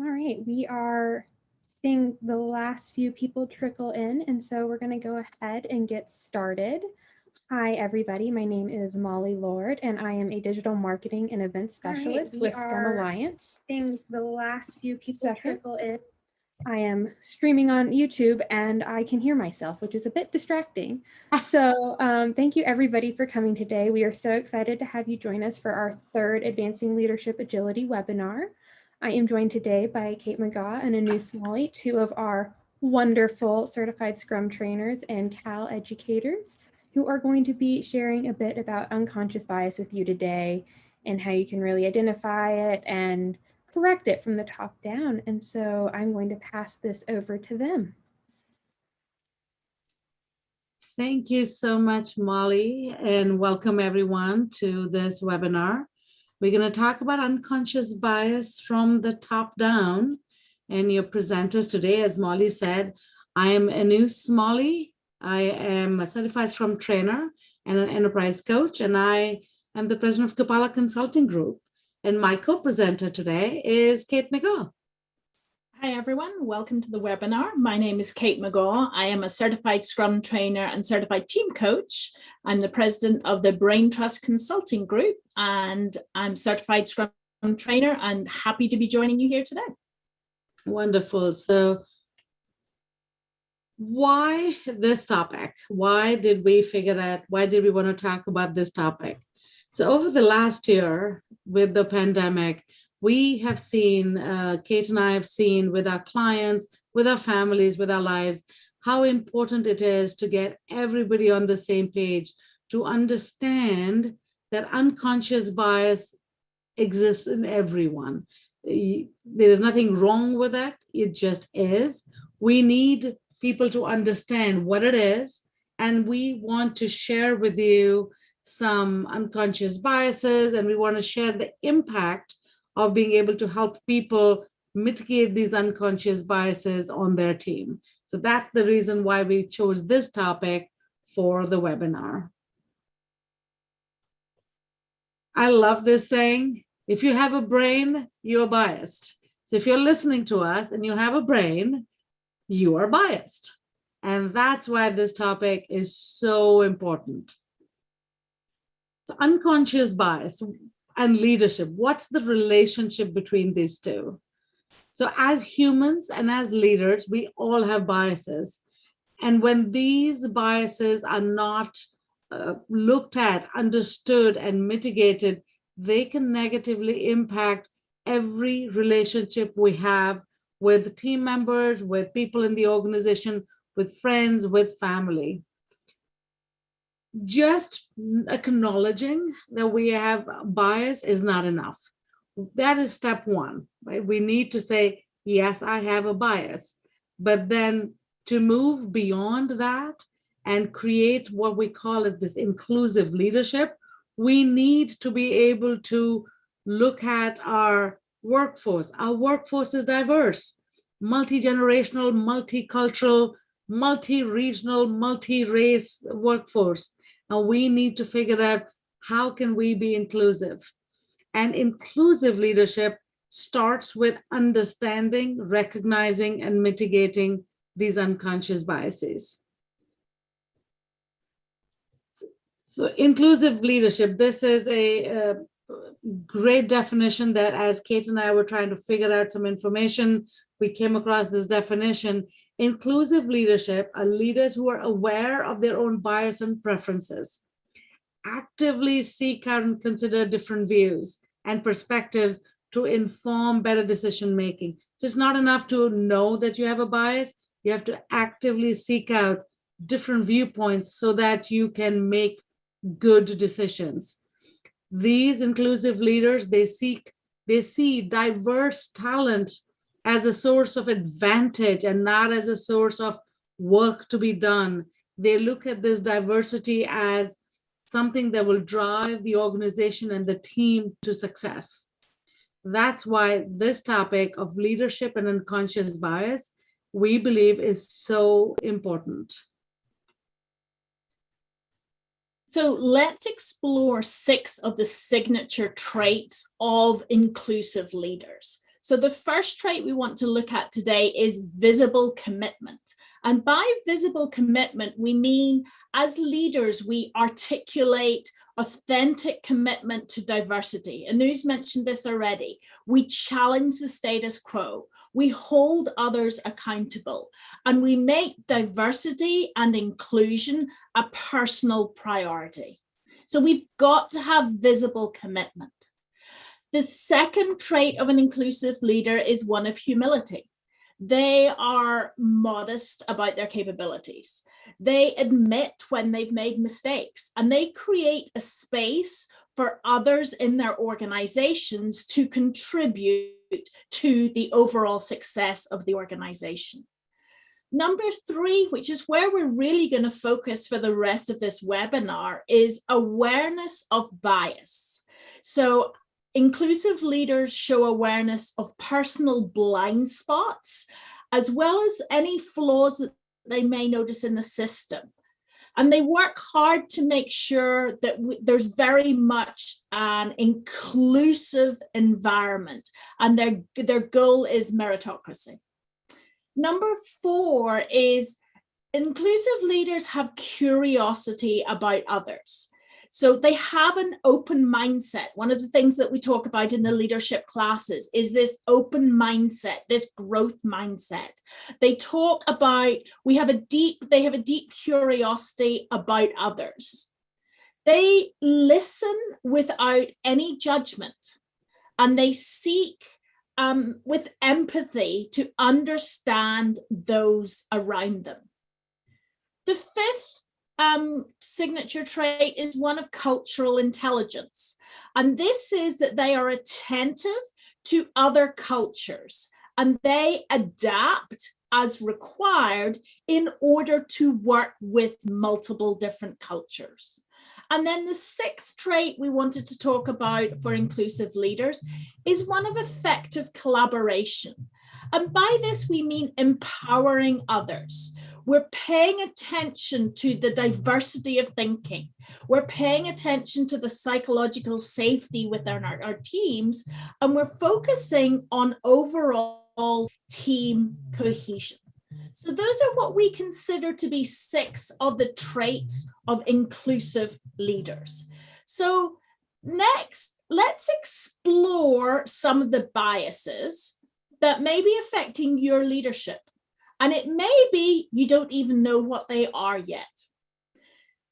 All right, we are seeing the last few people trickle in, and so we're going to go ahead and get started. Hi, everybody. My name is Molly Lord, and I am a digital marketing and event specialist with Scrum Alliance. Seeing the last few people trickle in. I am streaming on YouTube and I can hear myself, which is a bit distracting. So thank you everybody for coming today. We are so excited to have you join us for our third Advancing Leadership Agility webinar. I am joined today by Kate McGaugh and Anu Smalley, two of our wonderful certified Scrum trainers and Cal educators who are going to be sharing a bit about unconscious bias with you today and how you can really identify it and correct it from the top down. And so I'm going to pass this over to them. Thank you so much, Molly, and welcome everyone to this webinar. We're going to talk about unconscious bias from the top down. And your presenters today, as Molly said, I am Anu Smalley. I am a certified Scrum trainer and an enterprise coach, and I am the president of Kapala Consulting Group. And my co-presenter today is Kate McGaugh. Hi, everyone. Welcome to the webinar. My name is Kate McGaugh. I am a certified Scrum trainer and certified team coach. I'm the president of the Brain Trust Consulting Group, and I'm certified Scrum trainer and happy to be joining you here today. Wonderful. So why this topic? Why did we figure that? Why did we want to talk about this topic? So over the last year with the pandemic, we have seen, Kate and I have seen with our clients, with our families, with our lives, how important it is to get everybody on the same page, to understand that unconscious bias exists in everyone. There is nothing wrong with that. It just is. We need people to understand what it is, and we want to share with you some unconscious biases, and we want to share the impact of being able to help people mitigate these unconscious biases on their team. So that's the reason why we chose this topic for the webinar. I love this saying, if you have a brain, you're biased. So if you're listening to us and you have a brain, you are biased. And that's why this topic is so important. So unconscious bias and leadership, what's the relationship between these two? So as humans and as leaders, we all have biases. And when these biases are not looked at, understood, and mitigated, they can negatively impact every relationship we have with team members, with people in the organization, with friends, with family. Just acknowledging that we have bias is not enough. That is step one, right? We need to say, yes, I have a bias. But then to move beyond that and create what we call it, this inclusive leadership, we need to be able to look at our workforce. Our workforce is diverse, multi-generational, multicultural, multi-regional, multi-race workforce. And we need to figure out how can we be inclusive. And inclusive leadership starts with understanding, recognizing, and mitigating these unconscious biases. So inclusive leadership, this is a great definition that as Kate and I were trying to figure out some information, we came across this definition. Inclusive leadership are leaders who are aware of their own bias and preferences, actively seek out and consider different views and perspectives to inform better decision making. So it's not enough to know that you have a bias, you have to actively seek out different viewpoints so that you can make good decisions. These inclusive leaders, they see diverse talent as a source of advantage and not as a source of work to be done. They look at this diversity as something that will drive the organization and the team to success. That's why this topic of leadership and unconscious bias, we believe, is so important. So let's explore 6 of the signature traits of inclusive leaders. So the first trait we want to look at today is visible commitment. And by visible commitment, we mean as leaders, we articulate authentic commitment to diversity. Anu's mentioned this already. We challenge the status quo. We hold others accountable, and we make diversity and inclusion a personal priority. So we've got to have visible commitment. The second trait of an inclusive leader is one of humility. They are modest about their capabilities. They admit when they've made mistakes, and they create a space for others in their organizations to contribute to the overall success of the organization. Number three, which is where we're really going to focus for the rest of this webinar, is awareness of bias. So inclusive leaders show awareness of personal blind spots, as well as any flaws that they may notice in the system. And they work hard to make sure that there's very much an inclusive environment, and their goal is meritocracy. Number four is inclusive leaders have curiosity about others. So they have an open mindset. One of the things that we talk about in the leadership classes is this open mindset, this growth mindset. They talk about, they have a deep curiosity about others. They listen without any judgment, and they seek with empathy to understand those around them. The fifth signature trait is one of cultural intelligence. And this is that they are attentive to other cultures, and they adapt as required in order to work with multiple different cultures. And then the sixth trait we wanted to talk about for inclusive leaders is one of effective collaboration. And by this, we mean empowering others. We're paying attention to the diversity of thinking. We're paying attention to the psychological safety within our teams, and we're focusing on overall team cohesion. So those are what we consider to be 6 of the traits of inclusive leaders. So next, let's explore some of the biases that may be affecting your leadership. And it may be you don't even know what they are yet.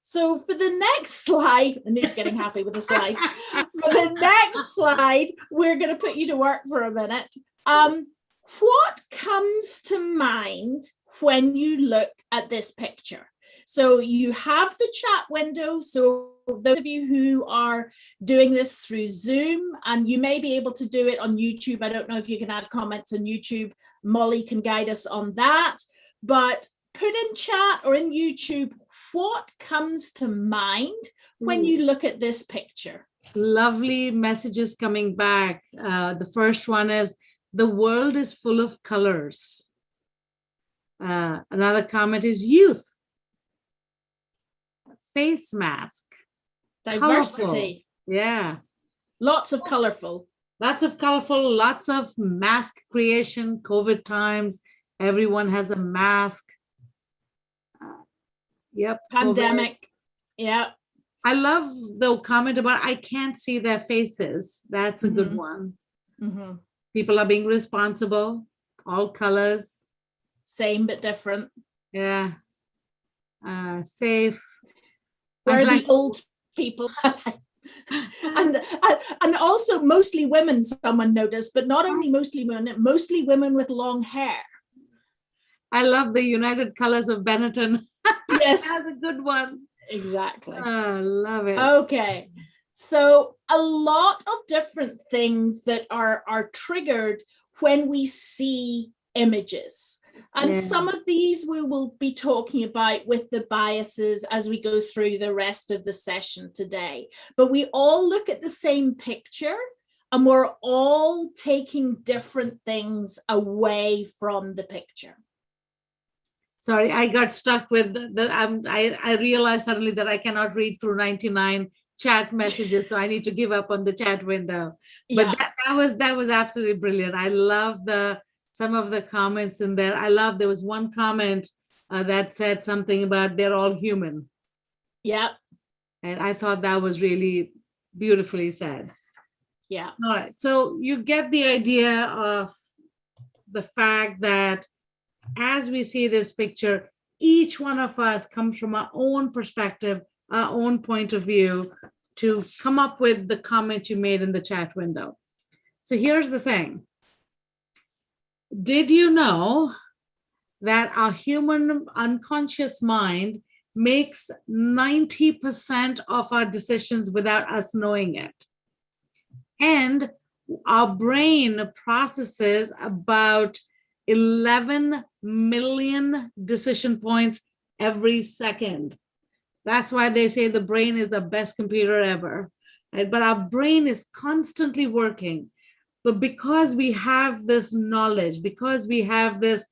So for the next slide, and who's getting happy with the slide? For the next slide, we're going to put you to work for a minute. What comes to mind when you look at this picture? So you have the chat window. So those of you who are doing this through Zoom, and you may be able to do it on YouTube. I don't know if you can add comments on YouTube. Molly can guide us on that. But put in chat or in YouTube, what comes to mind when you look at this picture? Lovely messages coming back. The first one is, the world is full of colors. Another comment is youth. Face mask. Diversity. Colorful. Yeah. Lots of colorful. Lots of colorful, lots of mask creation, COVID times. Everyone has a mask. Yep. Pandemic. COVID. Yeah. I love the comment about I can't see their faces. That's a good one. Mm-hmm. People are being responsible, all colors. Same but different. Yeah. Safe. Where the old people. and also mostly women, someone noticed, but not only mostly women with long hair. I love the United Colors of Benetton. Yes. That's a good one. Exactly. I love it. Okay. So a lot of different things that are triggered when we see images. And some of these we will be talking about with the biases as we go through the rest of the session today. But we all look at the same picture, and we're all taking different things away from the picture. Sorry, I got stuck with I realized suddenly that I cannot read through 99 chat messages, so I need to give up on the chat window. But Yeah. that was absolutely brilliant. I love some of the comments in there. There was one comment that said something about they're all human. Yeah. And I thought that was really beautifully said. Yeah. All right. So you get the idea of the fact that as we see this picture, each one of us comes from our own perspective, our own point of view to come up with the comment you made in the chat window. So here's the thing. Did you know that our human unconscious mind makes 90% of our decisions without us knowing it? And our brain processes about 11 million decision points every second. That's why they say the brain is the best computer ever. Right? But our brain is constantly working. But because we have this knowledge, because we have this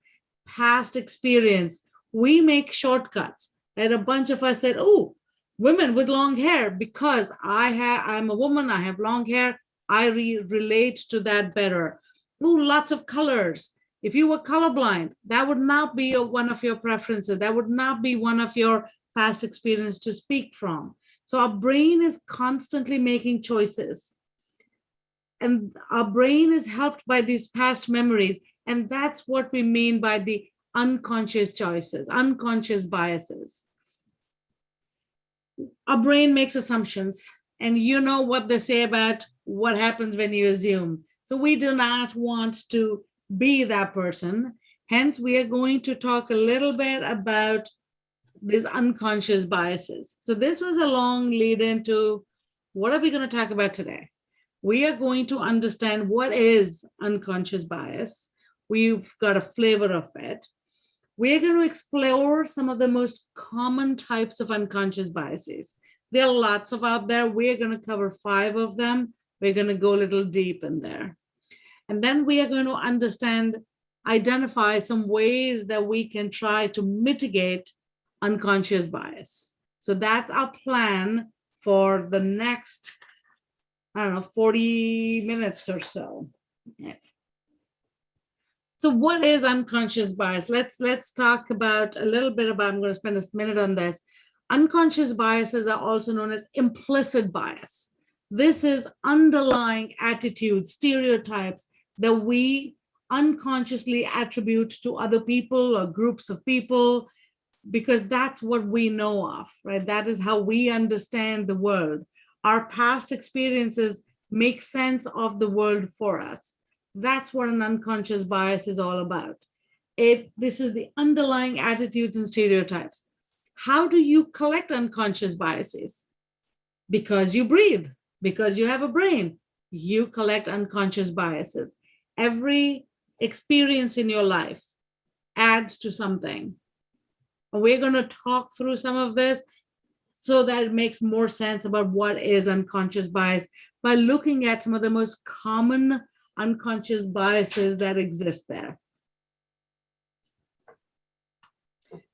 past experience, we make shortcuts. And a bunch of us said, oh, women with long hair, because I'm a woman, I have long hair, I relate to that better. Oh, lots of colors. If you were colorblind, that would not be one of your preferences. That would not be one of your past experience to speak from. So our brain is constantly making choices. And our brain is helped by these past memories. And that's what we mean by the unconscious choices, unconscious biases. Our brain makes assumptions, and you know what they say about what happens when you assume. So we do not want to be that person. Hence, we are going to talk a little bit about these unconscious biases. So this was a long lead into what are we going to talk about today? We are going to understand what is unconscious bias. We've got a flavor of it. We're going to explore some of the most common types of unconscious biases. There are lots of out there. We're going to cover 5 of them. We're going to go a little deep in there. And then we are going to identify some ways that we can try to mitigate unconscious bias. So that's our plan for the next, 40 minutes or so. Yeah. So what is unconscious bias? Let's talk about a little bit about, I'm going to spend a minute on this. Unconscious biases are also known as implicit bias. This is underlying attitudes, stereotypes that we unconsciously attribute to other people or groups of people, because that's what we know of, right? That is how we understand the world. Our past experiences make sense of the world for us. That's what an unconscious bias is all about. This is the underlying attitudes and stereotypes. How do you collect unconscious biases? Because you breathe, because you have a brain, you collect unconscious biases. Every experience in your life adds to something. And we're going to talk through some of this so that it makes more sense about what is unconscious bias by looking at some of the most common unconscious biases that exist there.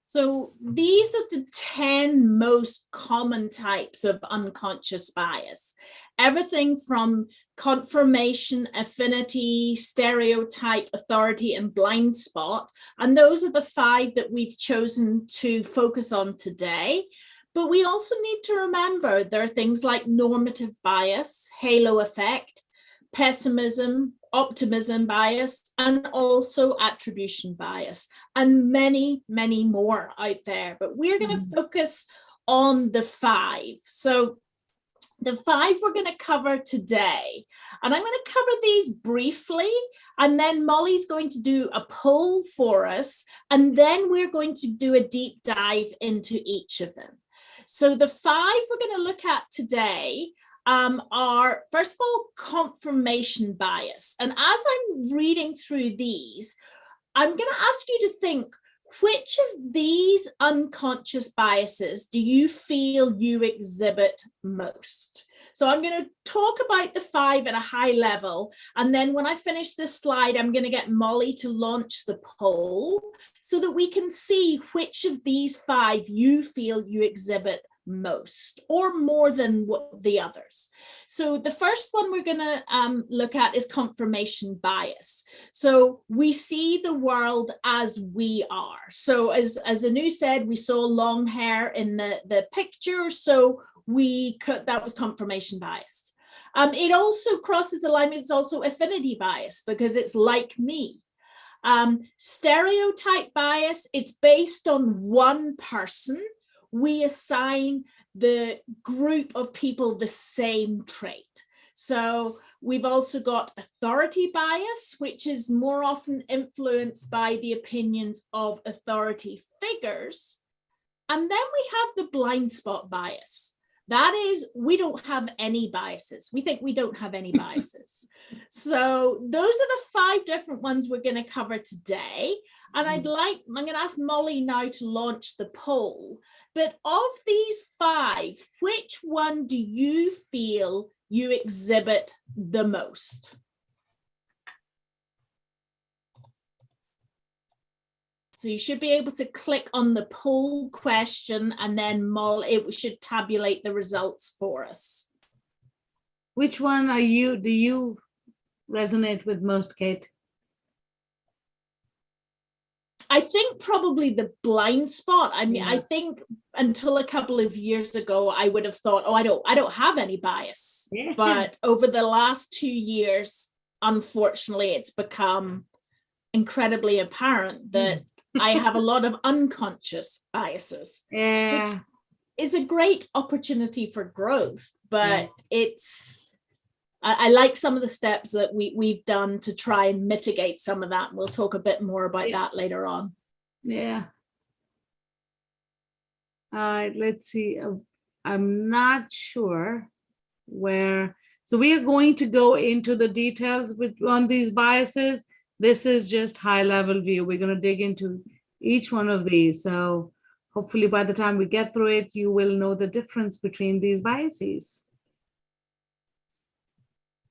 So these are the 10 most common types of unconscious bias. Everything from confirmation, affinity, stereotype, authority, and blind spot. And those are the 5 that we've chosen to focus on today. But we also need to remember there are things like normative bias, halo effect, pessimism, optimism bias, and also attribution bias, and many, many more out there. But we're going to focus on the 5. So the 5 we're going to cover today, and I'm going to cover these briefly, and then Molly's going to do a poll for us, and then we're going to do a deep dive into each of them. So the 5 we're going to look at today are, first of all, confirmation bias. And as I'm reading through these, I'm going to ask you to think, which of these unconscious biases do you feel you exhibit most? So I'm going to talk about the 5 at a high level. And then when I finish this slide, I'm going to get Molly to launch the poll so that we can see which of these 5 you feel you exhibit most or more than what the others. So the first one we're going to look at is confirmation bias. So we see the world as we are. So as Anu said, we saw long hair in the picture, so that was confirmation bias. It also crosses the line. It's also affinity bias because it's like me. Stereotype bias, it's based on one person. We assign the group of people the same trait. So we've also got authority bias, which is more often influenced by the opinions of authority figures. And then we have the blind spot bias. That is, we don't have any biases. We think we don't have any biases. So those are the 5 different ones we're going to cover today. And I'm going to ask Molly now to launch the poll. But of these 5, which one do you feel you exhibit the most? So you should be able to click on the poll question and then it should tabulate the results for us. Which one do you resonate with most, Kate? I think probably the blind spot. I mean, I think until a couple of years ago, I would have thought, oh, I don't have any bias. Yeah. But over the last 2 years, unfortunately, it's become incredibly apparent that I have a lot of unconscious biases, which is a great opportunity for growth, but I like some of the steps that we've done to try and mitigate some of that. We'll talk a bit more about that later on. Yeah. All right, let's see. I'm not sure where. So we are going to go into the details on these biases. This is just high level view. We're going to dig into each one of these. So hopefully by the time we get through it, you will know the difference between these biases.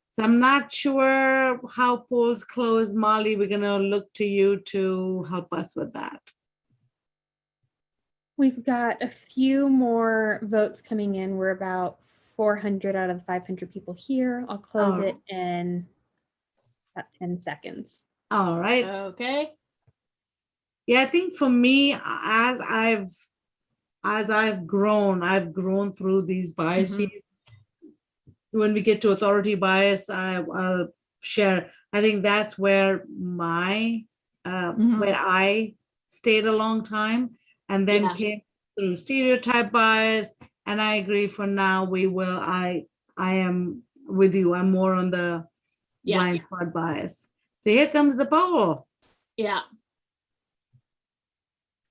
So I'm not sure how polls close. Molly, we're going to look to you to help us with that. We've got a few more votes coming in. We're about 400 out of 500 people here. I'll close it in about 10 seconds. All right. Okay. Yeah, I think for me, as I've grown through these biases. Mm-hmm. When we get to authority bias, I'll share. I think that's where where I stayed a long time, and then came through stereotype bias. And I agree. For now, I am with you. I'm more on the blind spot bias. So here comes the poll. Yeah.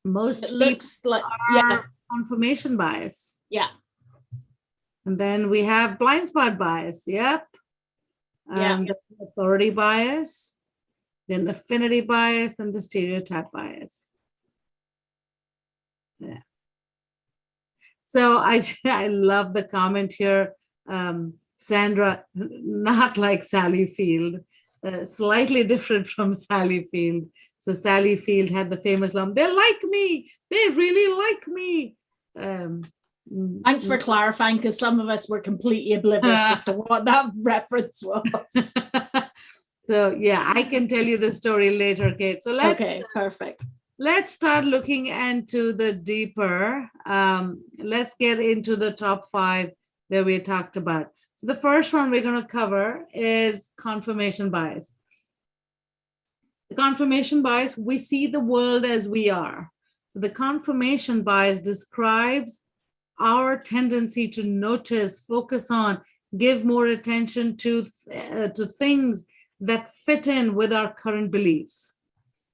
Most it looks like confirmation bias. Yeah. And then we have blind spot bias. Yep. The authority bias, then affinity bias, and the stereotype bias. Yeah. So I love the comment here. Sandra, not like Sally Field, slightly different from Sally Field. So Sally Field had the famous line, "They like me. They really like me." Thanks for clarifying, because some of us were completely oblivious as to what that reference was. So yeah, I can tell you the story later, Kate. So perfect. Let's start looking into the deeper. Let's get into the top 5 that we talked about. So the first one we're going to cover is confirmation bias. The confirmation bias, we see the world as we are. So the confirmation bias describes our tendency to notice, focus on, give more attention to things that fit in with our current beliefs.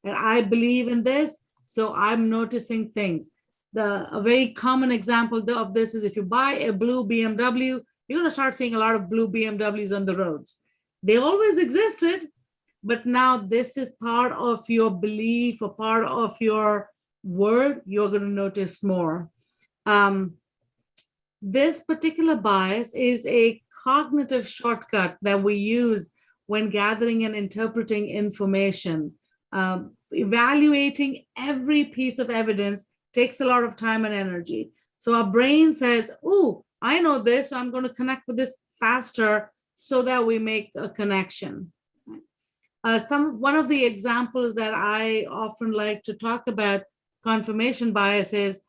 And I believe in this, so I'm noticing things. A very common example of this is if you buy a blue BMW, you're going to start seeing a lot of blue BMWs on the roads. They always existed, but now this is part of your belief or part of your world. You're going to notice more. This particular bias is a cognitive shortcut that we use when gathering and interpreting information. Evaluating every piece of evidence takes a lot of time and energy. So our brain says, oh, I know this, so I'm going to connect with this faster so that we make a connection. One of the examples that I often like to talk about confirmation bias is,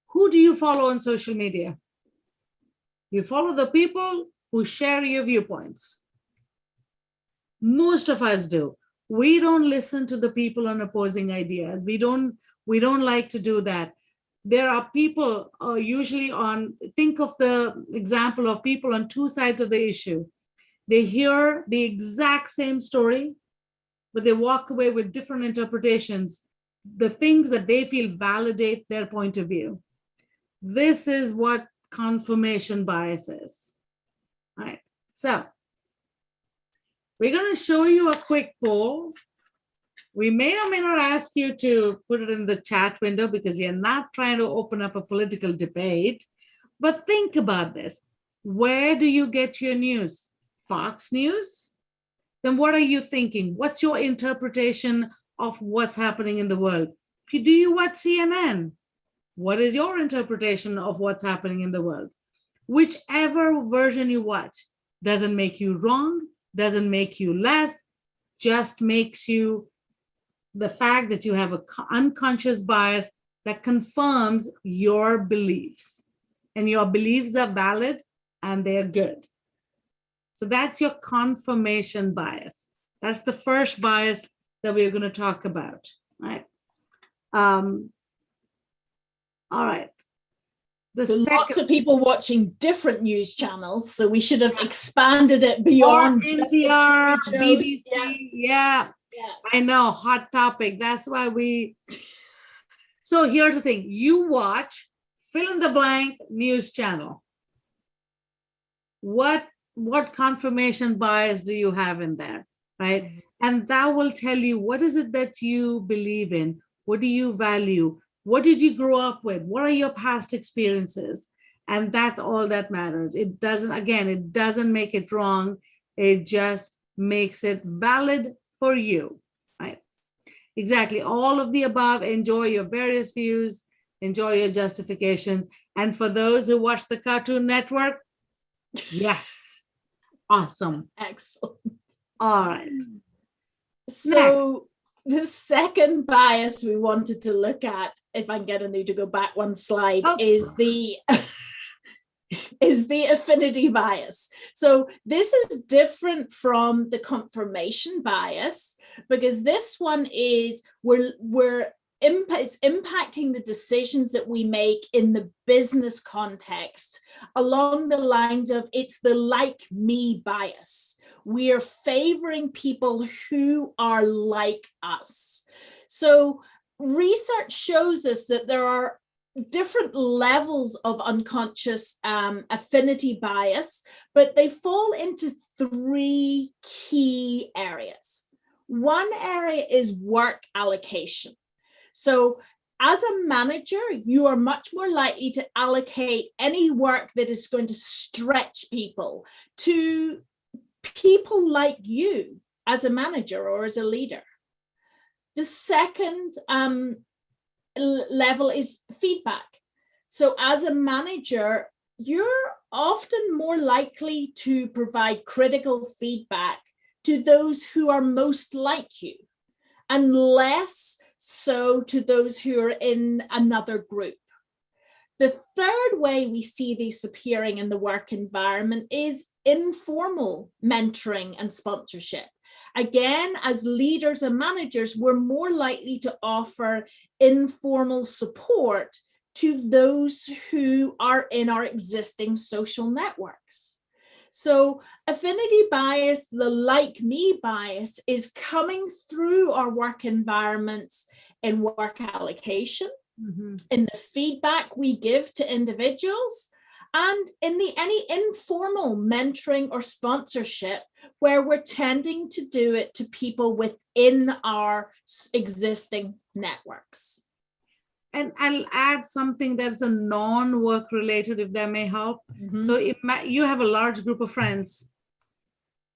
who do you follow on social media? You follow the people who share your viewpoints. Most of us do. We don't listen to the people on opposing ideas. We don't like to do that. There are people usually think of the example of people on two sides of the issue. They hear the exact same story, but they walk away with different interpretations, the things that they feel validate their point of view. This is what confirmation bias is. All right. So we're going to show you a quick poll. We may or may not ask you to put it in the chat window because we are not trying to open up a political debate. But think about this. Where do you get your news? Fox News? Then what are you thinking? What's your interpretation of what's happening in the world? Do you watch CNN? What is your interpretation of what's happening in the world? Whichever version you watch doesn't make you wrong, doesn't make you less, just makes you the fact that you have an unconscious bias that confirms your beliefs. And your beliefs are valid and they're good. So that's your confirmation bias. That's the first bias that we're going to talk about. Right? All right. So lots of people watching different news channels, so we should have expanded it beyond NPR, just the BBC. Yeah, I know, hot topic. That's why so here's the thing. You watch fill in the blank news channel. What confirmation bias do you have in there, right? Mm-hmm. And that will tell you, what is it that you believe in? What do you value? What did you grow up with? What are your past experiences? And that's all that matters. It doesn't make it wrong. It just makes it valid for you, right? Exactly. All of the above. Enjoy your various views. Enjoy your justifications. And for those who watch the Cartoon Network, yes. Awesome. Excellent. All right. So the second bias we wanted to look at, if I can get Anu to go back one slide, is the affinity bias. So this is different from the confirmation bias because this one is it's impacting the decisions that we make in the business context along the lines of it's the like me bias. We are favoring people who are like us. So research shows us that there are different levels of unconscious affinity bias, but they fall into three key areas. One area is work allocation. So as a manager, you are much more likely to allocate any work that is going to stretch people to people like you as a manager or as a leader. The second level is feedback. So as a manager, you're often more likely to provide critical feedback to those who are most like you and less so to those who are in another group. The third way we see these appearing in the work environment is informal mentoring and sponsorship. Again, as leaders and managers, we're more likely to offer informal support to those who are in our existing social networks. So affinity bias, the like me bias, is coming through our work environments in work allocation, in the feedback we give to individuals, and in any informal mentoring or sponsorship where we're tending to do it to people within our existing networks. And I'll add something that's a non-work related, if that may help. So you have a large group of friends,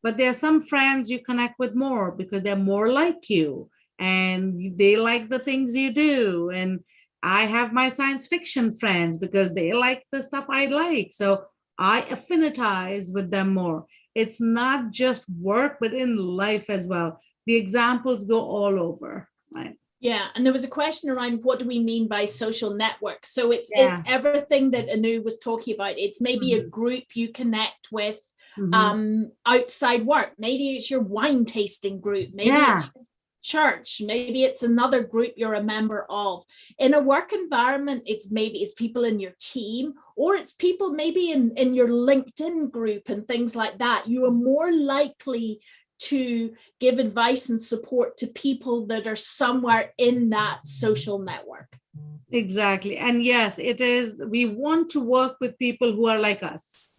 but there are some friends you connect with more because they're more like you and they like the things you do. And I have my science fiction friends because they like the stuff I like. So I affinitize with them more. It's not just work, but in life as well. The examples go all over, right? Yeah, and there was a question around what do we mean by social networks? So it's Yeah. everything that Anu was talking about. It's maybe a group you connect with outside work. Maybe it's your wine tasting group. Maybe it's church. Maybe it's another group you're a member of. In a work environment, it's people in your team, or it's people maybe in your LinkedIn group and things like that. You are more likely to give advice and support to people that are somewhere in that social network. Exactly. And yes, it is. We want to work with people who are like us,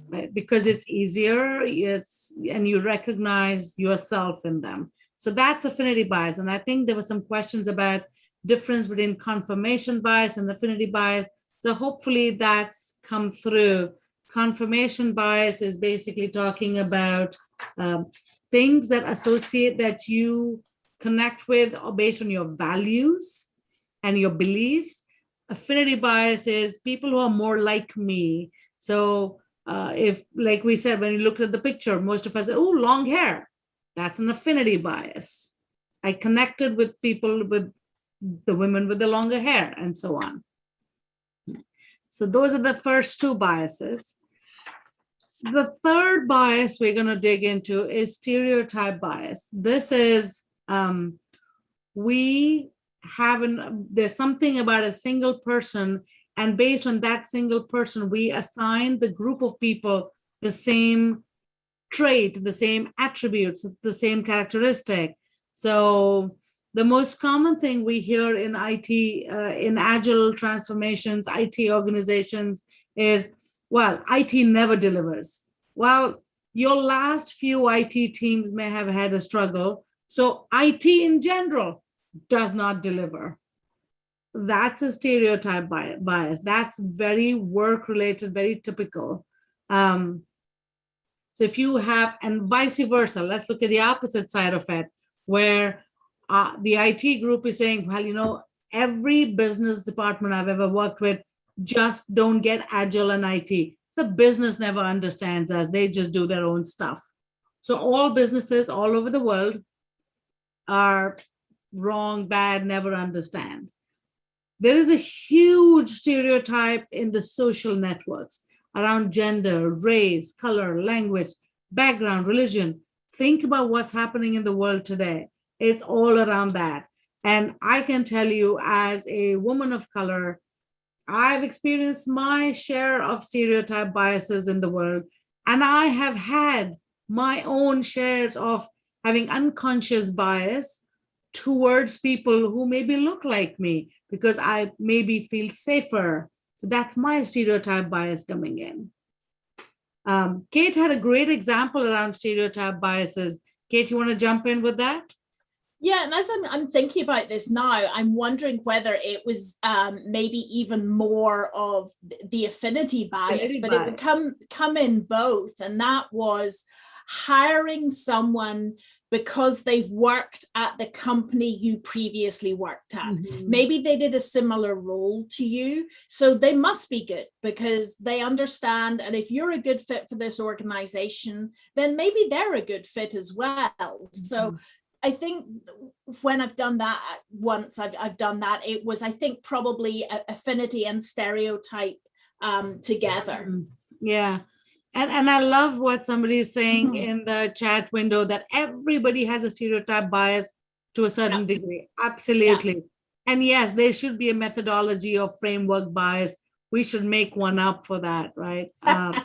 right? Because it's easier. And you recognize yourself in them. So that's affinity bias. And I think there were some questions about difference between confirmation bias and affinity bias. So hopefully that's come through. Confirmation bias is basically talking about things that you connect with based on your values and your beliefs. Affinity bias is people who are more like me. So if, like we said, when you looked at the picture, most of us said, oh, long hair. That's an affinity bias. I connected with people, with the women with the longer hair, and so on. So those are the first two biases. The third bias we're going to dig into is stereotype bias. This is, there's something about a single person, and based on that single person, we assign the group of people the same trait, the same attributes, the same characteristic. So the most common thing we hear in IT, in Agile transformations, IT organizations is, well, IT never delivers. Well, your last few IT teams may have had a struggle. So IT in general does not deliver. That's a stereotype bias. That's very work-related, very typical. So if you have, and vice versa, let's look at the opposite side of it, where the IT group is saying, well, every business department I've ever worked with just don't get Agile and IT. The business never understands us. They just do their own stuff. So all businesses all over the world are wrong, bad, never understand. There is a huge stereotype in the social networks around gender, race, color, language, background, religion. Think about what's happening in the world today. It's all around that. And I can tell you, as a woman of color, I've experienced my share of stereotype biases in the world, and I have had my own shares of having unconscious bias towards people who maybe look like me because I maybe feel safer. So that's my stereotype bias coming in. Kate had a great example around stereotype biases. Kate, you want to jump in with that? Yeah, and as I'm thinking about this now, I'm wondering whether it was maybe even more of the affinity bias, but it would come in both. And that was hiring someone because they've worked at the company you previously worked at. Maybe they did a similar role to you, so they must be good because they understand. And if you're a good fit for this organization, then maybe they're a good fit as well. So I think when I've done that once, I've done that. It was, I think, probably affinity and stereotype together. Yeah. And I love what somebody is saying in the chat window, that everybody has a stereotype bias to a certain degree. Absolutely. And yes, there should be a methodology or framework bias. We should make one up for that, right? And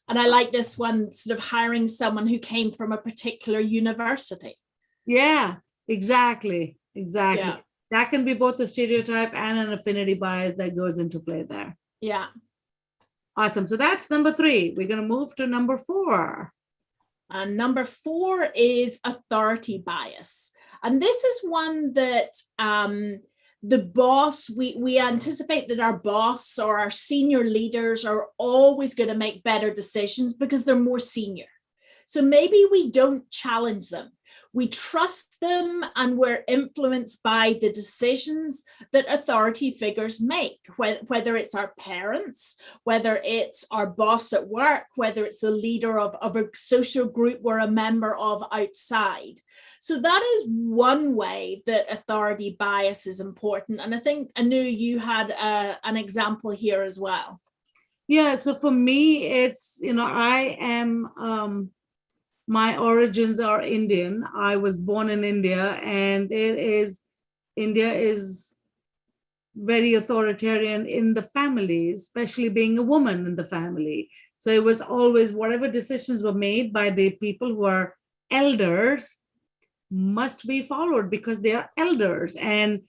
I like this one, sort of hiring someone who came from a particular university. Yeah, exactly. Yeah. That can be both a stereotype and an affinity bias that goes into play there. Yeah. Awesome. So that's number 3. We're going to move to number 4. And number 4 is authority bias. And this is one that the boss, we anticipate that our boss or our senior leaders are always going to make better decisions because they're more senior. So maybe we don't challenge them. We trust them and we're influenced by the decisions that authority figures make, whether it's our parents, whether it's our boss at work, whether it's the leader of a social group we're a member of outside. So that is one way that authority bias is important. And I think, Anu, you had an example here as well. Yeah, so for me, it's, I am, my origins are Indian. I was born in India, and India is very authoritarian in the family, especially being a woman in the family. So it was always whatever decisions were made by the people who are elders must be followed because they are elders. And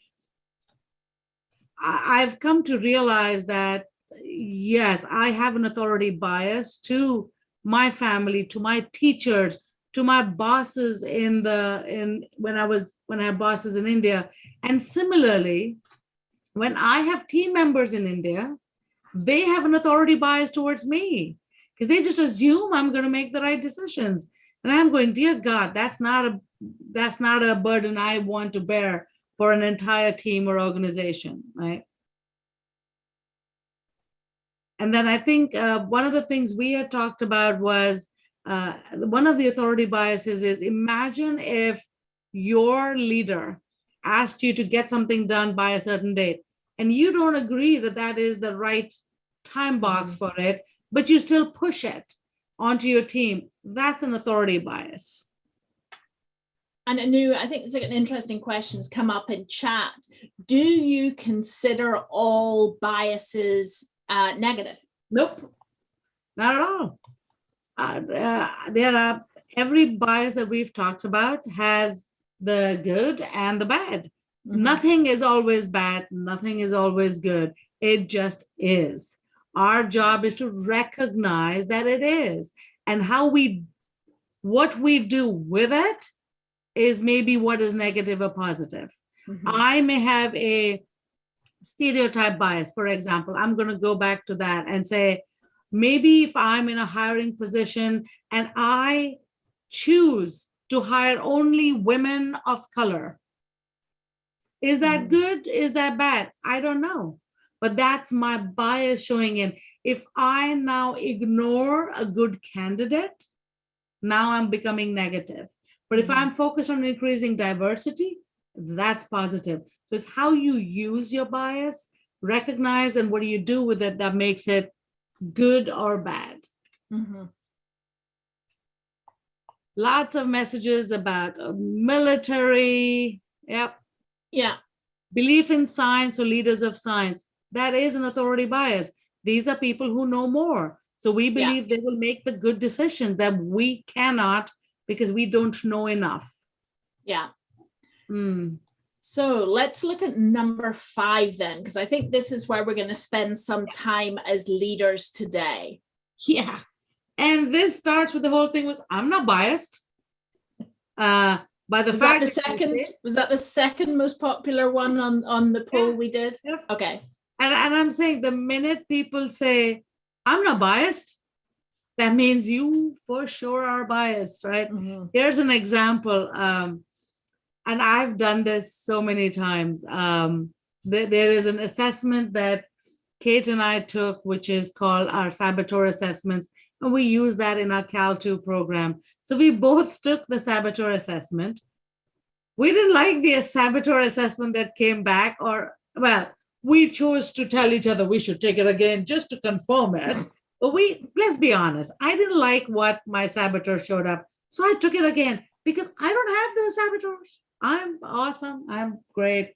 I've come to realize that, yes, I have an authority bias to my family, to my teachers, to my bosses when I had bosses in India. And similarly, when I have team members in India, they have an authority bias towards me because they just assume I'm going to make the right decisions. And I'm going, dear God, that's not a burden I want to bear for an entire team or organization, right? And then I think one of the things we had talked about was one of the authority biases is, imagine if your leader asked you to get something done by a certain date and you don't agree that that is the right time box for it, but you still push it onto your team. That's an authority bias. And Anu, I think it's like an interesting questions come up in chat. Do you consider all biases negative? Nope, not at all. There are, every bias that we've talked about has the good and the bad. Mm-hmm. Nothing is always bad. Nothing is always good. It just is. Our job is to recognize that it is, and what we do with it is maybe what is negative or positive. Mm-hmm. I may have a stereotype bias, for example. I'm going to go back to that and say, maybe if I'm in a hiring position and I choose to hire only women of color, is that good? Is that bad? I don't know. But that's my bias showing in. If I now ignore a good candidate, now I'm becoming negative. But if I'm focused on increasing diversity, that's positive. So it's how you use your bias, recognize, and what do you do with it that makes it good or bad. Mm-hmm. Lots of messages about military. Yep. Yeah. Belief in science or leaders of science. That is an authority bias. These are people who know more. So we believe they will make the good decision that we cannot because we don't know enough. Yeah. So let's look at number 5 then, because I think this is where we're going to spend some time as leaders today. Yeah. And this starts with the whole thing was, I'm not biased. By the fact was that the second most popular one on the poll we did? Yeah. Okay. And I'm saying the minute people say, I'm not biased, that means you for sure are biased, right? Mm-hmm. Here's an example. And I've done this so many times. There is an assessment that Kate and I took, which is called our Saboteur assessments. And we use that in our Cal 2 program. So we both took the Saboteur assessment. We didn't like the Saboteur assessment that came back, we chose to tell each other we should take it again just to confirm it. But let's be honest, I didn't like what my Saboteur showed up. So I took it again because I don't have those saboteurs. I'm awesome. I'm great.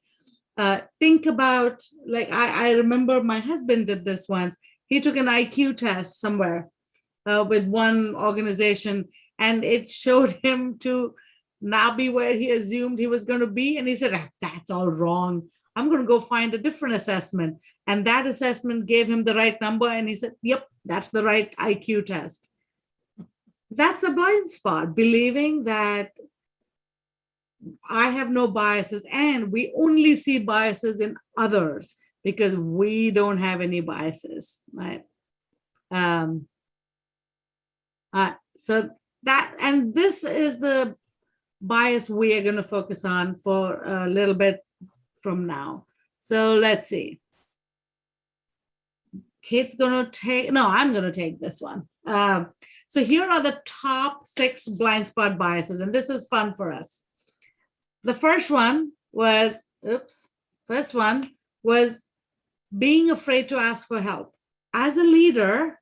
Think about, I remember my husband did this once. He took an IQ test somewhere with one organization, and it showed him to not be where he assumed he was going to be. And he said, that's all wrong. I'm going to go find a different assessment. And that assessment gave him the right number. And he said, yep, that's the right IQ test. That's a blind spot, believing that I have no biases and we only see biases in others because we don't have any biases, right? So that, and this is the bias we are going to focus on for a little bit from now. So let's see. Kate's going to take, no, I'm going to take this one. So here are the top 6 blind spot biases, and this is fun for us. The first one was, being afraid to ask for help. As a leader,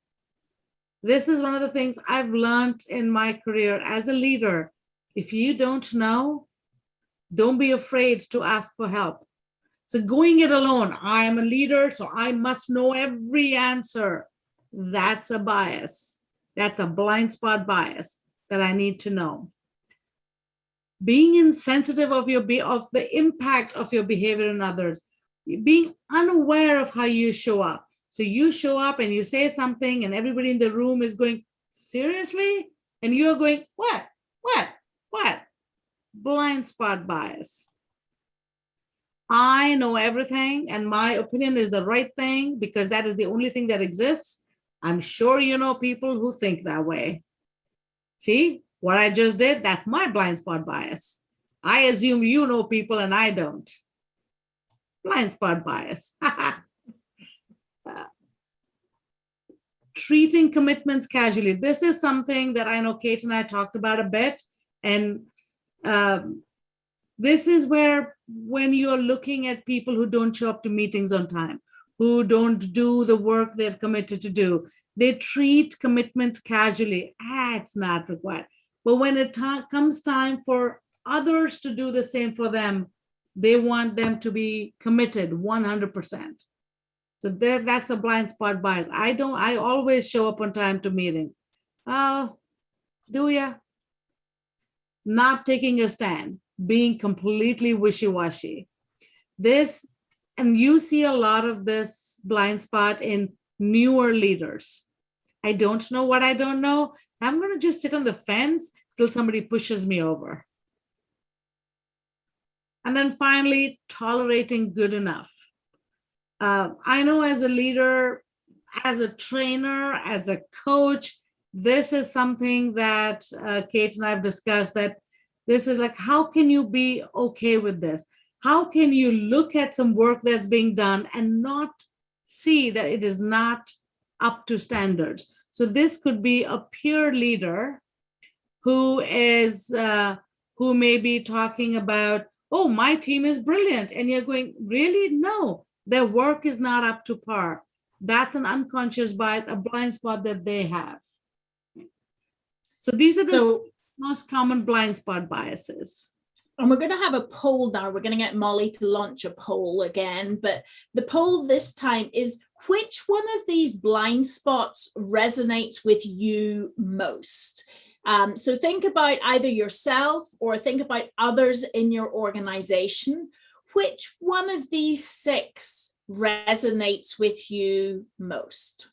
this is one of the things I've learned in my career. As a leader, if you don't know, don't be afraid to ask for help. So going it alone, I am a leader, so I must know every answer. That's a bias. That's a blind spot bias that I need to know. Being insensitive of the impact of your behavior in others, being unaware of how you show up. So you show up and you say something and everybody in the room is going, seriously? And you're going, what? Blind spot bias. I know everything and my opinion is the right thing because that is the only thing that exists. I'm sure you know people who think that way. See what I just did? That's my blind spot bias. I assume you know people and I don't. Blind spot bias. Treating commitments casually. This is something that I know Kate and I talked about a bit. And this is where when you're looking at people who don't show up to meetings on time, who don't do the work they've committed to do, they treat commitments casually. It's not required. But when it comes time for others to do the same for them, they want them to be committed 100%. So that's a blind spot bias. I always show up on time to meetings. Oh, do ya? Not taking a stand, being completely wishy-washy. This, and you see a lot of this blind spot in newer leaders. I don't know what I don't know. I'm going to just sit on the fence till somebody pushes me over. And then finally, tolerating good enough. I know as a leader, as a trainer, as a coach, this is something that Kate and I have discussed, that this is like, how can you be okay with this? How can you look at some work that's being done and not see that it is not up to standards? So this could be a peer leader who may be talking about, oh, my team is brilliant. And you're going, really? No, their work is not up to par. That's an unconscious bias, a blind spot that they have. So these are the most common blind spot biases. And we're going to have a poll now. We're going to get Molly to launch a poll again. But the poll this time is, which one of these blind spots resonates with you most? So think about either yourself or think about others in your organization. Which one of these 6 resonates with you most?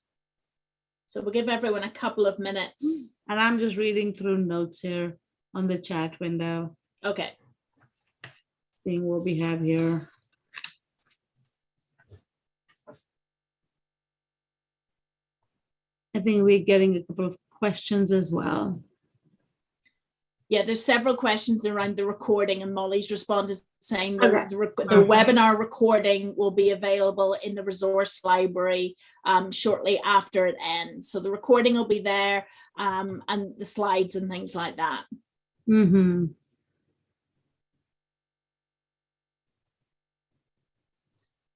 So we'll give everyone a couple of minutes. And I'm just reading through notes here on the chat window. Okay. Seeing what we have here. I think we're getting a couple of questions as well. Yeah, there's several questions around the recording, and Molly's responded saying that Okay. the webinar recording will be available in the resource library shortly after it ends. So the recording will be there and the slides and things like that. Mm-hmm.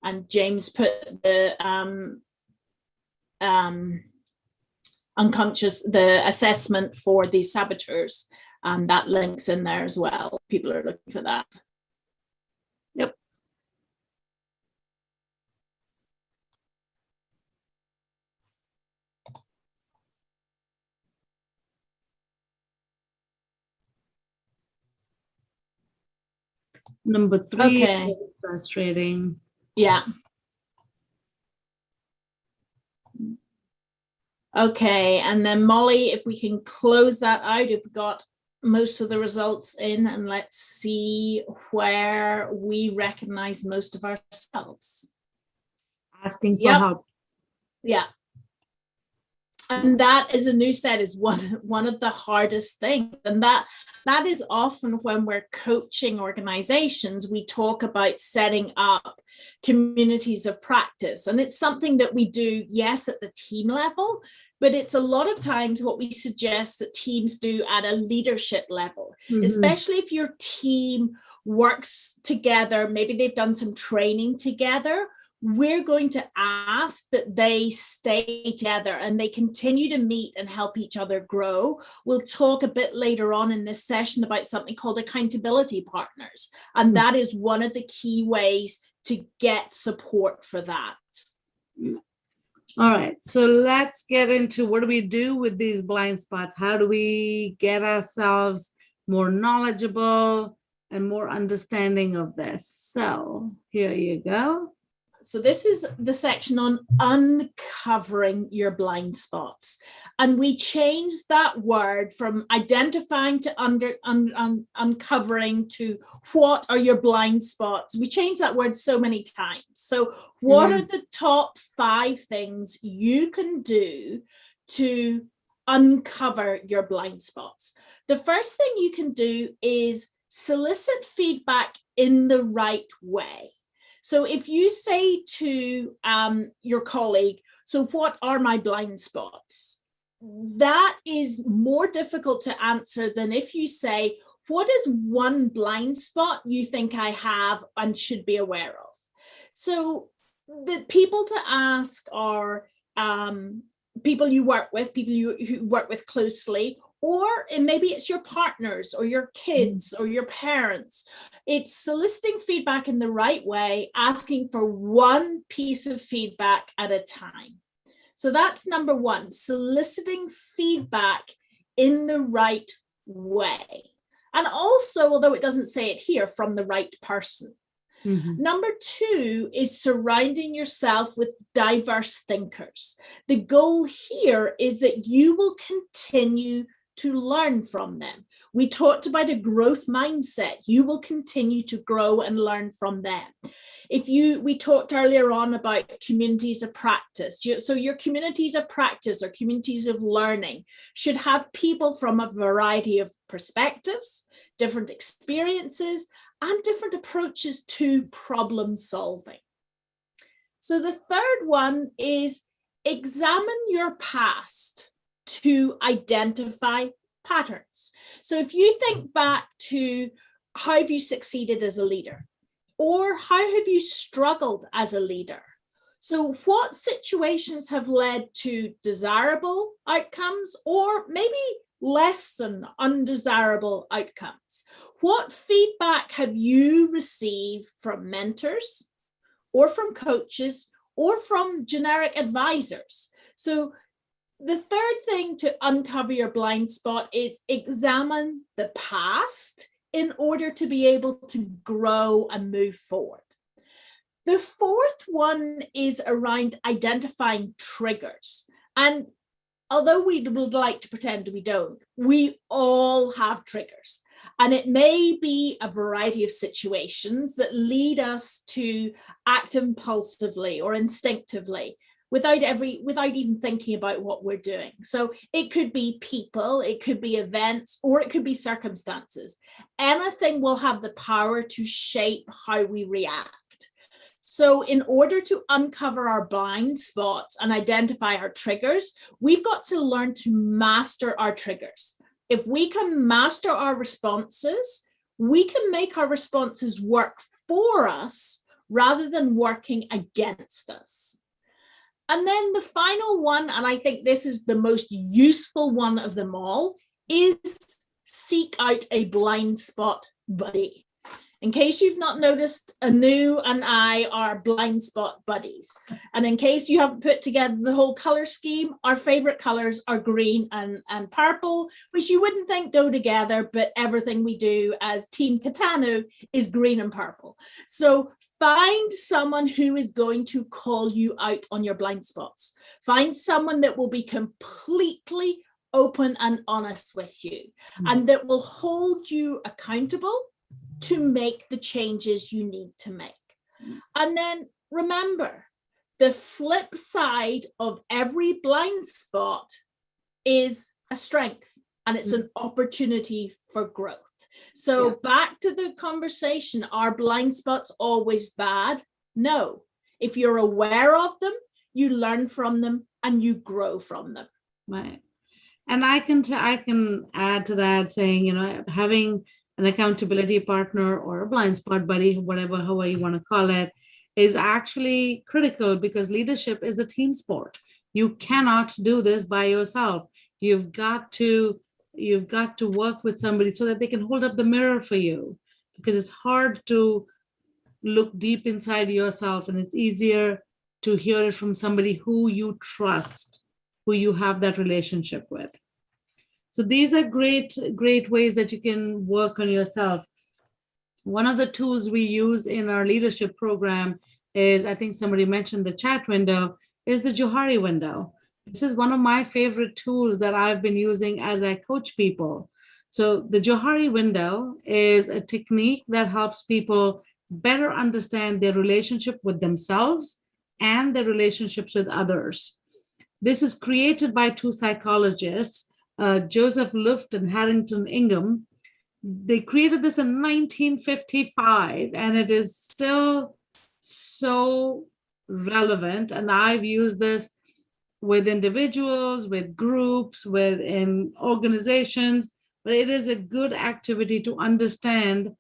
And James put the the assessment for the saboteurs. That links in there as well. People are looking for that. Yep. Number 3, okay. Frustrating. Yeah. Okay, and then Molly, if we can close that out, if we've got most of the results in, and let's see where we recognize most of ourselves. Asking for help. Yeah. And that, as Anu said, is one of the hardest things. And that is often when we're coaching organizations, we talk about setting up communities of practice. And it's something that we do, yes, at the team level, but it's a lot of times what we suggest that teams do at a leadership level, especially if your team works together, maybe they've done some training together. We're going to ask that they stay together and they continue to meet and help each other grow. We'll talk a bit later on in this session about something called accountability partners. And that is one of the key ways to get support for that. All right, so let's get into what do we do with these blind spots? How do we get ourselves more knowledgeable and more understanding of this? So here you go. So this is the section on uncovering your blind spots. And we changed that word from identifying to uncovering to what are your blind spots. We changed that word so many times. So what are the top 5 things you can do to uncover your blind spots? The first thing you can do is solicit feedback in the right way. So if you say to your colleague, so what are my blind spots? That is more difficult to answer than if you say, what is one blind spot you think I have and should be aware of? So the people to ask are people you work with, people who work with closely, and maybe it's your partners or your kids or your parents. It's soliciting feedback in the right way, asking for one piece of feedback at a time. So that's number 1, soliciting feedback in the right way. And also, although it doesn't say it here, from the right person. Number 2 is surrounding yourself with diverse thinkers. The goal here is that you will continue to learn from them. We talked about a growth mindset. You will continue to grow and learn from them. We talked earlier on about communities of practice. So your communities of practice or communities of learning should have people from a variety of perspectives, different experiences, and different approaches to problem solving. So the third one is examine your past to identify patterns. So if you think back to how have you succeeded as a leader, or how have you struggled as a leader? So what situations have led to desirable outcomes or maybe less than undesirable outcomes? What feedback have you received from mentors or from coaches or from generic advisors? So the third thing to uncover your blind spot is examine the past in order to be able to grow and move forward. The fourth one is around identifying triggers. And although we would like to pretend we don't, we all have triggers. And it may be a variety of situations that lead us to act impulsively or instinctively without even thinking about what we're doing. So it could be people, it could be events, or it could be circumstances. Anything will have the power to shape how we react. So in order to uncover our blind spots and identify our triggers, we've got to learn to master our triggers. If we can master our responses, we can make our responses work for us rather than working against us. And then the final one, and I think this is the most useful one of them all, is seek out a blind spot buddy. In case you've not noticed, Anu and I are blind spot buddies. And in case you haven't put together the whole color scheme, our favorite colors are green and purple, which you wouldn't think go together, but everything we do as Team Katanu is green and purple. So find someone who is going to call you out on your blind spots. Find someone that will be completely open and honest with you and that will hold you accountable to make the changes you need to make. And then remember the flip side of every blind spot is a strength, and it's an opportunity for growth. So back to the conversation, are blind spots always bad? No. If you're aware of them, you learn from them and you grow from them. Right. And I can add to that saying, having an accountability partner or a blind spot buddy, however you want to call it, is actually critical, because leadership is a team sport. You cannot do this by yourself. You've got to work with somebody so that they can hold up the mirror for you, because it's hard to look deep inside yourself, and it's easier to hear it from somebody who you trust, who you have that relationship with. So these are great ways that you can work on yourself. One of the tools we use in our leadership program is, I think somebody mentioned the chat window, is the Johari window. This is one of my favorite tools that I've been using as I coach people. So the Johari window is a technique that helps people better understand their relationship with themselves and their relationships with others. This is created by two psychologists, Joseph Luft and Harrington Ingham. They created this in 1955, and it is still so relevant. And I've used this with individuals, with groups, within organizations, but it is a good activity to understand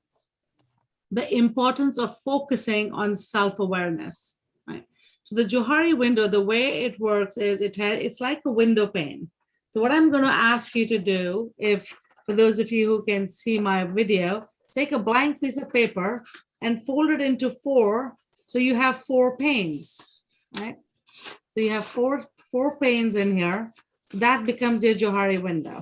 the importance of focusing on self-awareness, right? So the Johari window, the way it works is it's like a window pane. So what I'm going to ask you to do, for those of you who can see my video, take a blank piece of paper and fold it into 4. So you have 4 panes, right? So you have four panes in here. That becomes your Johari window.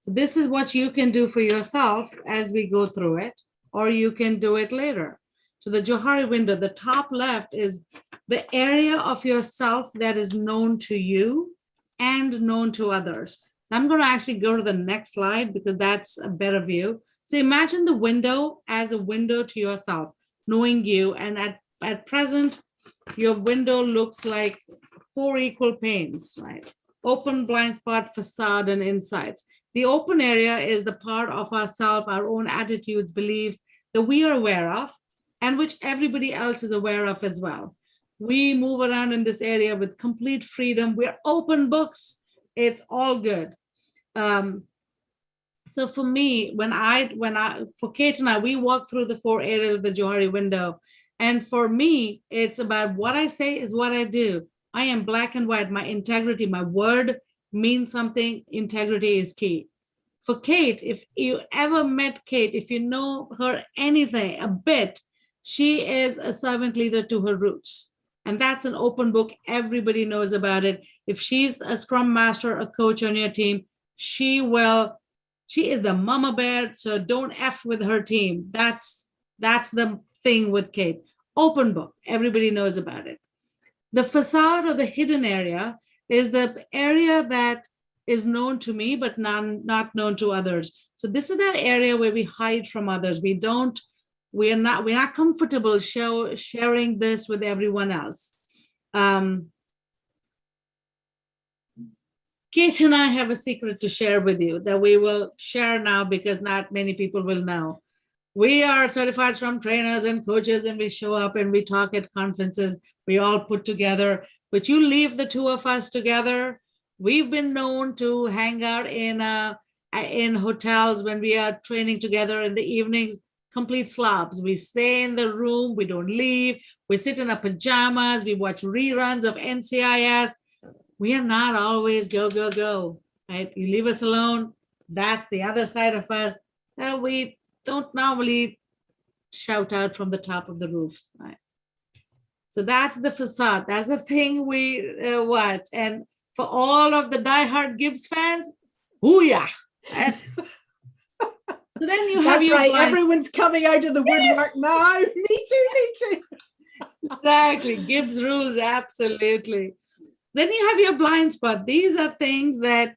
So this is what you can do for yourself as we go through it, or you can do it later. So the Johari window, the top left is the area of yourself that is known to you and known to others. So I'm going to actually go to the next slide, because that's a better view. So imagine the window as a window to yourself, knowing you. And at present, your window looks like 4 equal panes, right? Open, blind spot, facade, and insights. The open area is the part of ourselves, our own attitudes, beliefs that we are aware of, and which everybody else is aware of as well. We move around in this area with complete freedom. We're open books. It's all good. So for me, for Kate and I, we walk through the 4 areas of the Johari window. And for me, it's about what I say is what I do. I am black and white. My integrity, my word means something. Integrity is key. For Kate, if you ever met Kate, if you know her anything, a bit, she is a servant leader to her roots. And that's an open book. Everybody knows about it. If she's a Scrum Master, a coach on your team, she is the mama bear. So don't F with her team. That's the thing with Kate. Open book. Everybody knows about it. The facade, or the hidden area, is the area that is known to me, but not known to others. So this is that area where we hide from others. We're not comfortable sharing this with everyone else. Kate and I have a secret to share with you that we will share now, because not many people will know. We are certified Scrum trainers and coaches, and we show up and we talk at conferences. We all put together, but you leave the 2 of us together. We've been known to hang out in hotels when we are training together in the evenings, complete slobs. We stay in the room, we don't leave. We sit in our pajamas, we watch reruns of NCIS. We are not always go, go, go, right? You leave us alone. That's the other side of us that we don't normally shout out from the top of the roofs, right? So that's the facade. That's the thing we watch. And for all of the diehard Gibbs fans, booyah. Right? So then you have That's right. Everyone's coming out of the woodwork now. Me too. Exactly. Gibbs rules, absolutely. Then you have your blind spot. These are things that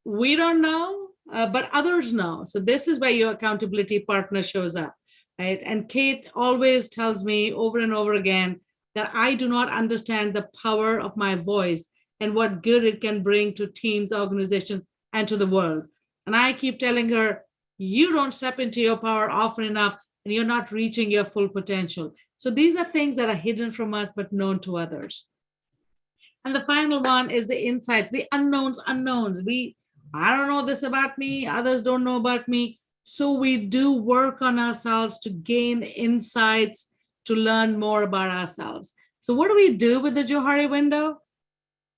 we don't know, but others know. So this is where your accountability partner shows up, right? And Kate always tells me over and over again, that I do not understand the power of my voice and what good it can bring to teams, organizations, and to the world. And I keep telling her, you don't step into your power often enough and you're not reaching your full potential. So these are things that are hidden from us but known to others. And the final one is the insights, the unknowns. I don't know this about me, others don't know about me. So we do work on ourselves to gain insights, to learn more about ourselves. So what do we do with the Johari window?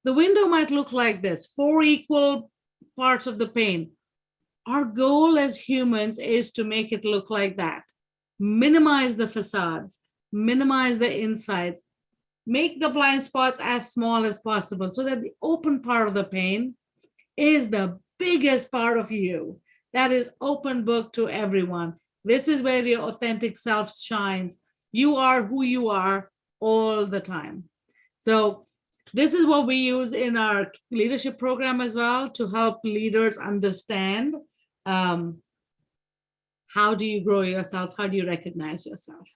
The window might look like this, 4 equal parts of the pane. Our goal as humans is to make it look like that. Minimize the facades, minimize the insights, make the blind spots as small as possible so that the open part of the pane is the biggest part of you. That is open book to everyone. This is where your authentic self shines. You are who you are all the time. So this is what we use in our leadership program as well to help leaders understand how do you grow yourself? How do you recognize yourself?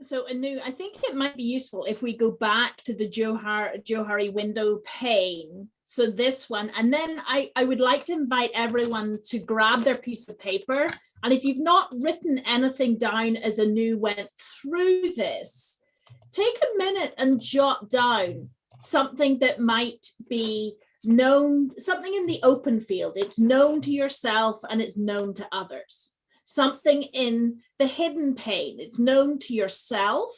So Anu, I think it might be useful if we go back to the Johari window pane. So this one, and then I would like to invite everyone to grab their piece of paper. And if you've not written anything down as Anu went through this, take a minute and jot down something that might be known, something in the open field. It's known to yourself and it's known to others. Something in the hidden pane, it's known to yourself,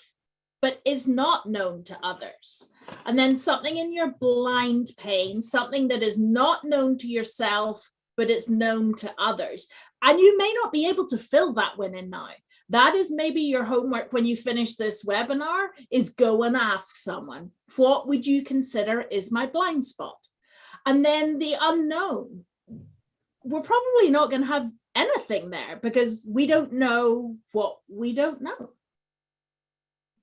but is not known to others. And then something in your blind pane, something that is not known to yourself, but is known to others. And you may not be able to fill that one in now. That is maybe your homework when you finish this webinar, is go and ask someone, what would you consider is my blind spot? And then the unknown, we're probably not going to have anything there because we don't know what we don't know.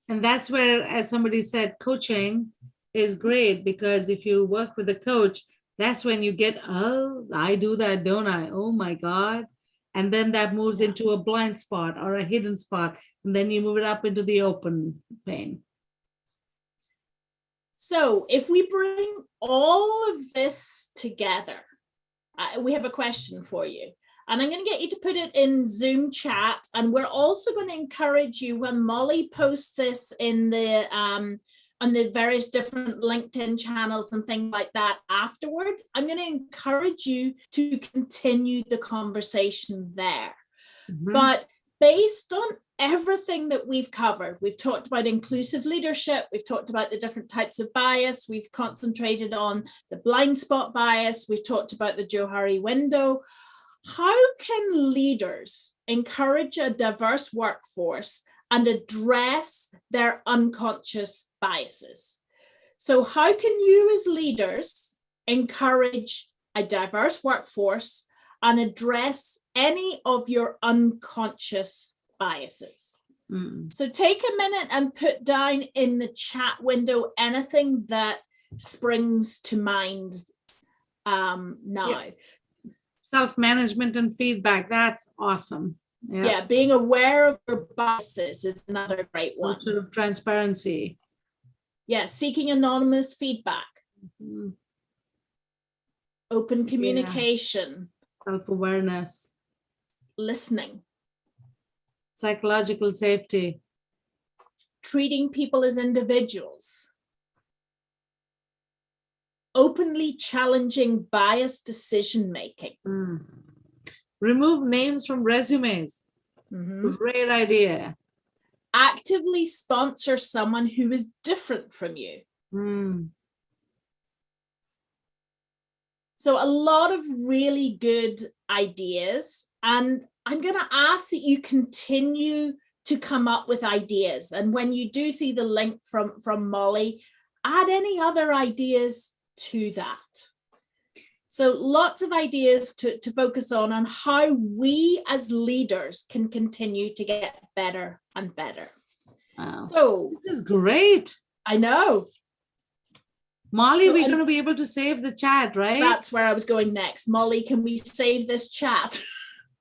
And that's where, as somebody said, coaching is great, because if you work with a coach, that's when you get, oh, I do that, don't I? Oh my God. And then that moves into a blind spot or a hidden spot. And then you move it up into the open pane. So if we bring all of this together, we have a question for you. And I'm going to get you to put it in Zoom chat. And we're also going to encourage you, when Molly posts this in the on the various different LinkedIn channels and things like that afterwards, I'm going to encourage you to continue the conversation there. Mm-hmm. But based on everything that we've covered, we've talked about inclusive leadership, we've talked about the different types of bias, we've concentrated on the blind spot bias, we've talked about the Johari window. How can leaders encourage a diverse workforce and address their unconscious biases? So how can you as leaders encourage a diverse workforce and address any of your unconscious biases? So take a minute and put down in the chat window anything that springs to mind now. Yeah. Self-management and feedback, that's awesome. Yeah, being aware of your biases is another great one. Sort of transparency. Yeah, seeking anonymous feedback. Mm-hmm. Open communication. Self-awareness. Listening. Psychological safety. Treating people as individuals. Openly challenging biased decision-making. Remove names from resumes. Mm-hmm. Great idea. Actively sponsor someone who is different from you. So a lot of really good ideas. And I'm going to ask that you continue to come up with ideas. And when you do see the link from Molly, add any other ideas to that. So lots of ideas to focus on how we as leaders can continue to get better and better. Wow. So this is great. I know. Molly, we're going to be able to save the chat, right? That's where I was going next. Molly, can we save this chat?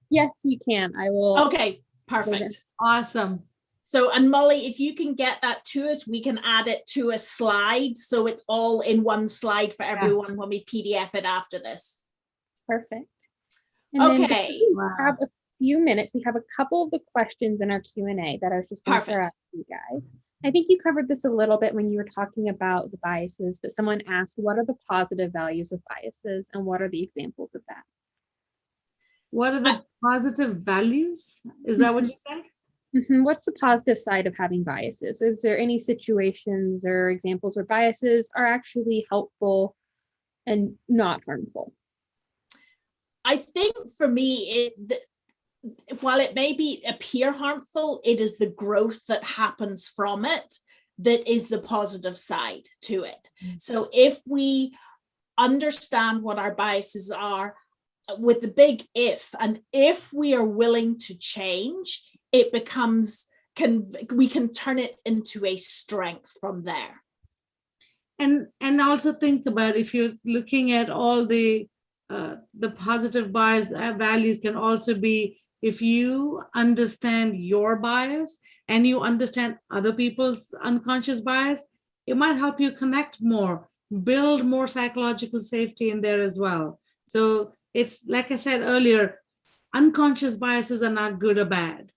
Yes, you can. I will. Okay, perfect. Awesome. So, and Molly, if you can get that to us, we can add it to a slide. So it's all in one slide for everyone when we PDF it after this. Perfect. And then Okay. because we have a few minutes, we have a couple of the questions in our Q&A that I was just going to throw out to you guys. I think you covered this a little bit when you were talking about the biases, but someone asked, what are the positive values of biases and what are the examples of that? What are the positive values? Is that what you said? What's the positive side of having biases? Is there any situations or examples where biases are actually helpful and not harmful? I think for me, while it may appear harmful, it is the growth that happens from it that is the positive side to it. So if we understand what our biases are with the big if, and if we are willing to change, it becomes, we can turn it into a strength from there. And also think about, if you're looking at all the positive bias values can also be, if you understand your bias and you understand other people's unconscious bias, it might help you connect more, build more psychological safety in there as well. So it's like I said earlier, unconscious biases are not good or bad.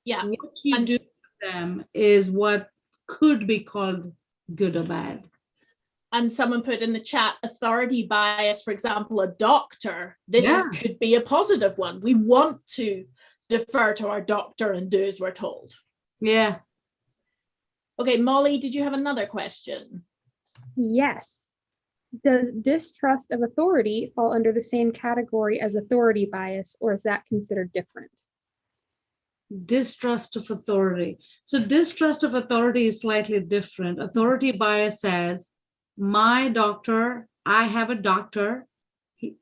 Yeah. What you do with them is what could be called good or bad. And someone put in the chat, authority bias, for example, a doctor. This could be a positive one. We want to defer to our doctor and do as we're told. Yeah. Okay, Molly, did you have another question? Yes. Does distrust of authority fall under the same category as authority bias, or is that considered different? Distrust of authority. So distrust of authority is slightly different. Authority bias says, my doctor, I have a doctor,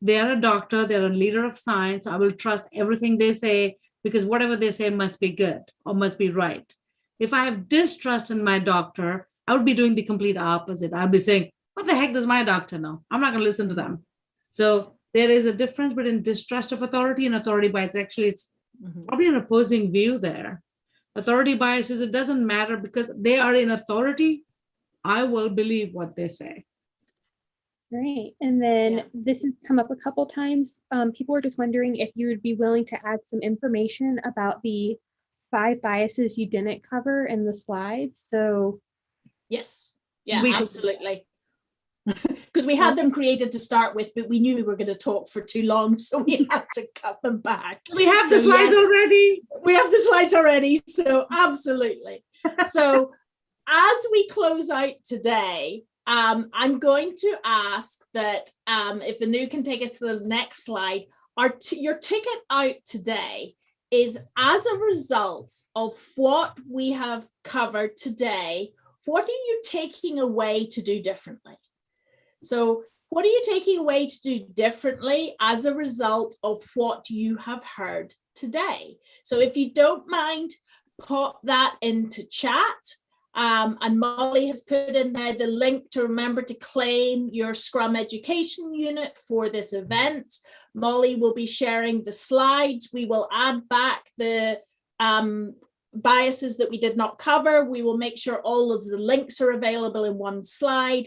they're a doctor, they're a leader of science, I will trust everything they say because whatever they say must be good or must be right. If I have distrust in my doctor, I would be doing the complete opposite. I'd be saying, what the heck does my doctor know? I'm not going to listen to them. So there is a difference between distrust of authority and authority bias. Actually, it's probably an opposing view there. Authority bias is, it doesn't matter because they are in authority, I will believe what they say. Right. And then this has come up a couple times. People are just wondering if you would be willing to add some information about the 5 biases you didn't cover in the slides. So yes, absolutely. Because we had them created to start with, but we knew we were going to talk for too long, so we had to cut them back. We have the slides already. We have the slides already, so absolutely. So as we close out today, I'm going to ask that if Anu can take us to the next slide, your ticket out today is, as a result of what we have covered today, what are you taking away to do differently? So what are you taking away to do differently as a result of what you have heard today? So if you don't mind, pop that into chat. And Molly has put in there the link to remember to claim your Scrum education unit for this event. Molly will be sharing the slides. We will add back the biases that we did not cover. We will make sure all of the links are available in one slide.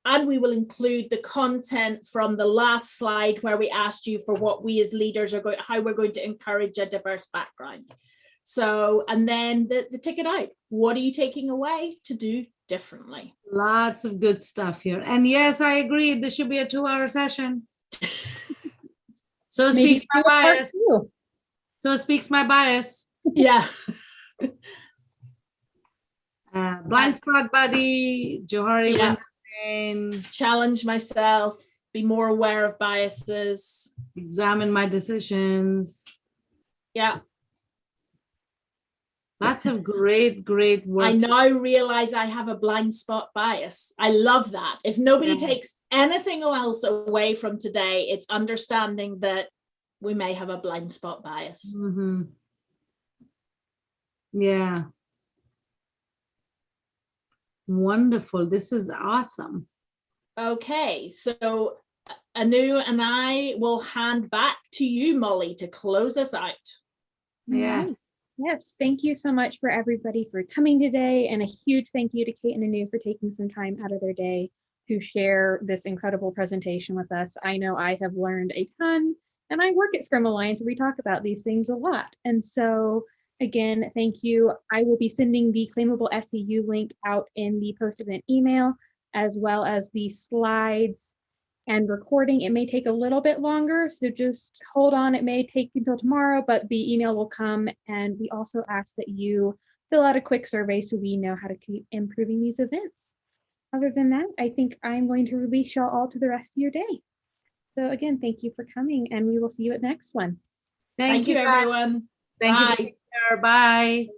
And we will include the content from the last slide where we asked you for what we as leaders are going, how we're going to encourage a diverse background. So, and then the ticket out. What are you taking away to do differently? Lots of good stuff here. And yes, I agree. This should be a 2-hour session. So speaks my bias. So speaks my bias. Yeah. Blind spot buddy, Johari Window. Challenge myself, be more aware of biases. Examine my decisions. Yeah. Lots of great work. I now realize I have a blind spot bias. I love that. If nobody takes anything else away from today, it's understanding that we may have a blind spot bias. Mm-hmm. Yeah. Wonderful. This is awesome. Okay, so Anu and I will hand back to you, Molly, to close us out. Yes. Yes, thank you so much for everybody for coming today, and a huge thank you to Kate and Anu for taking some time out of their day to share this incredible presentation with us. I know I have learned a ton, and I work at Scrum Alliance, we talk about these things a lot. And so again, thank you. I will be sending the claimable SEU link out in the post-event email, as well as the slides and recording. It may take a little bit longer, so just hold on. It may take until tomorrow, but the email will come. And we also ask that you fill out a quick survey so we know how to keep improving these events. Other than that, I think I'm going to release y'all all to the rest of your day. So again, thank you for coming, and we will see you at next one. Thank you, guys. everyone. Thank Bye. you. Bye.